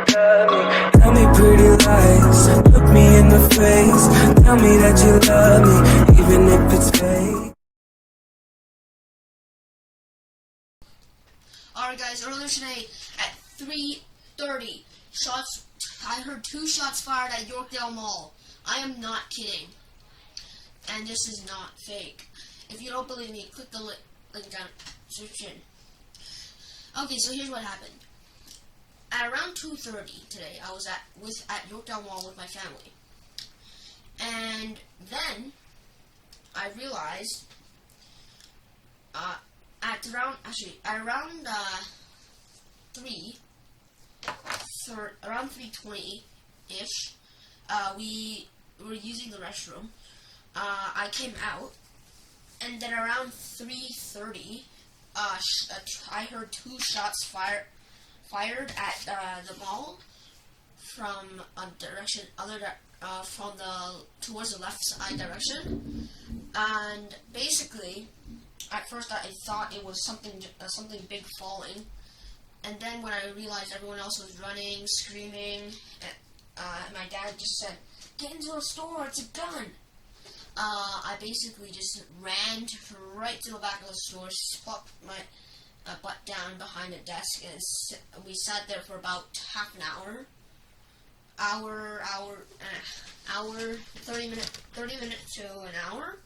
Tell me pretty lies, look me in the face. Tell me that you love me, even if it's fake. Alright guys, earlier today at 3:30, I heard 2 shots fired at Yorkdale Mall. I am not kidding. And this is not fake. If you don't believe me, click the link down in the description. Okay, so here's what happened. At around 2:30 today, I was at Yorkdale Mall with my family. And then I realized at around 3:20-ish, we were using the restroom. I came out, and then around 3:30, I heard 2 shots fired at the mall from a direction towards the left side direction. And basically, at first I thought it was something big falling, and then when I realized everyone else was running, screaming, my dad just said, "Get into the store, it's a gun." I basically just ran right to the back of the store, plopped my butt down behind a desk, and we sat there for about half an hour, 30 minutes to an hour.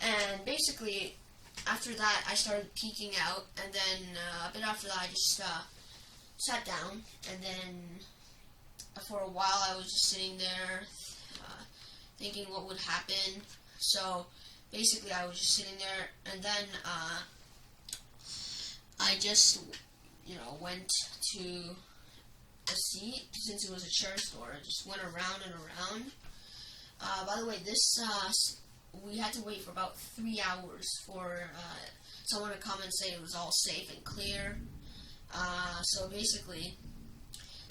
And basically, after that, I started peeking out, and then a bit after that, I just sat down, and then for a while, I was just sitting there thinking what would happen. So basically, I was just sitting there, and then I just, went to a seat, since it was a chair store. I just went around and around. By the way, we had to wait for about 3 hours for someone to come and say it was all safe and clear. So basically,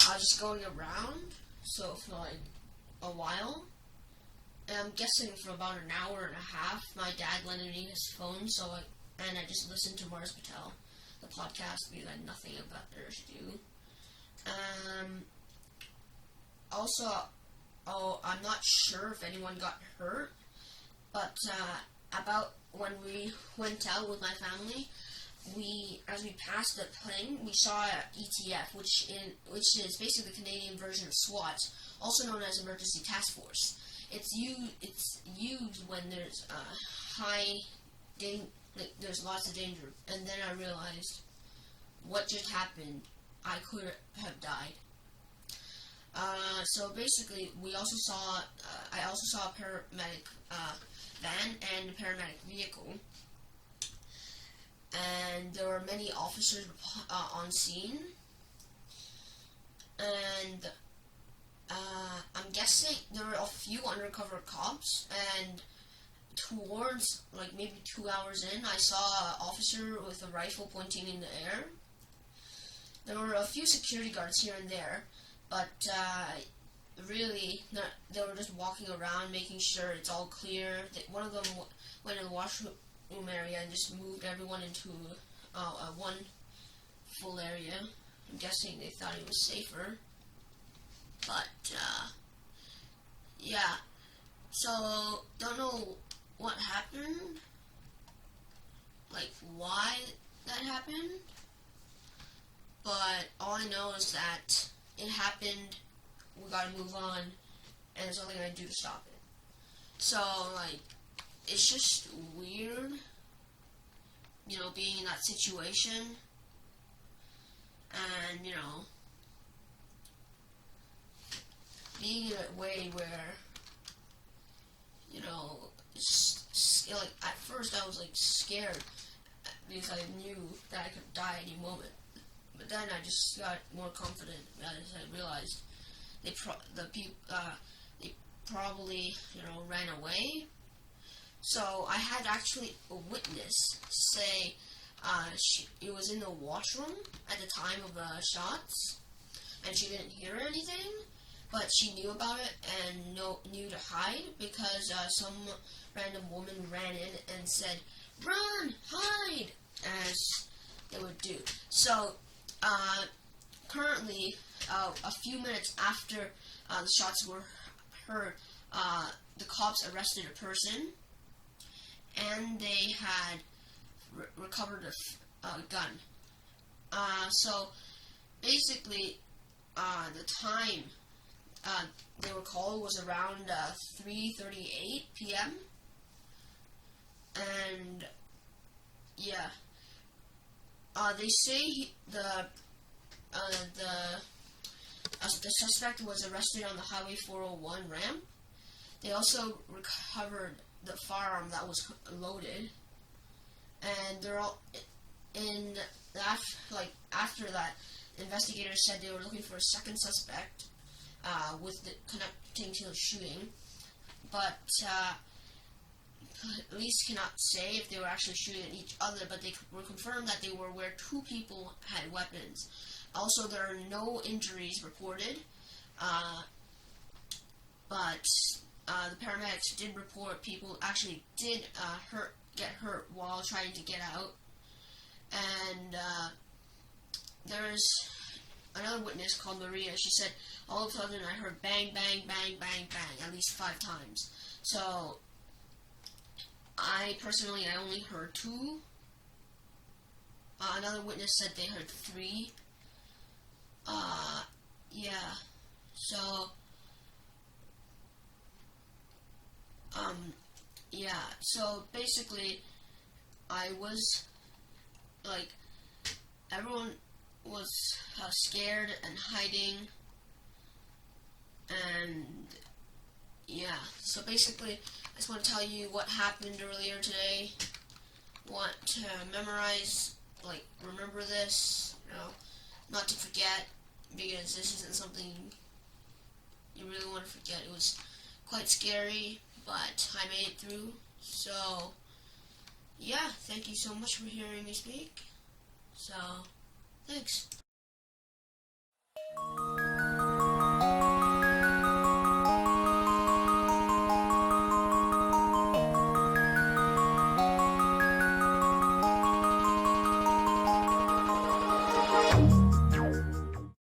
I was just going around, for like a while. And I'm guessing for about an hour and a half, my dad lended me his phone, and I just listened to Mars Patel, the podcast, because I had nothing about there to do. Also, I'm not sure if anyone got hurt, but about when we went out with my family, as we passed the plane, we saw ETF, which is basically the Canadian version of SWAT, also known as Emergency Task Force. It's used when there's there's lots of danger. And then I realized what just happened. I could have died. So basically, I also saw a paramedic van and a paramedic vehicle, and there were many officers on scene. And I'm guessing there were a few undercover cops, and towards maybe 2 hours in, I saw an officer with a rifle pointing in the air. There were a few security guards here and there, but really, they were just walking around, making sure it's all clear. One of them went in the washroom area and just moved everyone into one full area. I'm guessing they thought it was safer. But, yeah. So, don't know what happened, why that happened, but all I know is that it happened, we gotta move on, and there's nothing I can do to stop it. So, it's just weird, being in that situation, and, being in a way where, at first I was, scared, because I knew that I could die any moment. But then I just got more confident as I realized they probably, ran away. So I had actually a witness say it was in the washroom at the time of the shots, and she didn't hear anything, but she knew about it and knew to hide, because some random woman ran in and said, "Run! Hide!" as they would do. So, currently, a few minutes after the shots were heard, the cops arrested a person, and they had recovered a gun. So basically, the time they were called was around 3:38 p.m. And yeah, they say the suspect was arrested on the Highway 401 ramp. They also recovered the firearm that was loaded, and they're all in that. Like after that, investigators said they were looking for a second suspect with the connecting to the shooting, but police cannot say if they were actually shooting at each other. But they were confirmed that they were where two people had weapons. Also, there are no injuries reported, but the paramedics did report people actually did get hurt while trying to get out. And there's another witness called Maria. She said, all of a sudden I heard bang, bang, bang, bang, bang, at least 5 times. So, I only heard 2. Another witness said they heard 3. Yeah. So, yeah. So, basically, I was, like, everyone was scared and hiding, and yeah, so basically I just want to tell you what happened earlier today. Want to memorize, like, remember this, not to forget, because this isn't something you really want to forget. It was quite scary, but I made it through. So yeah, thank you so much for hearing me speak. So, thanks.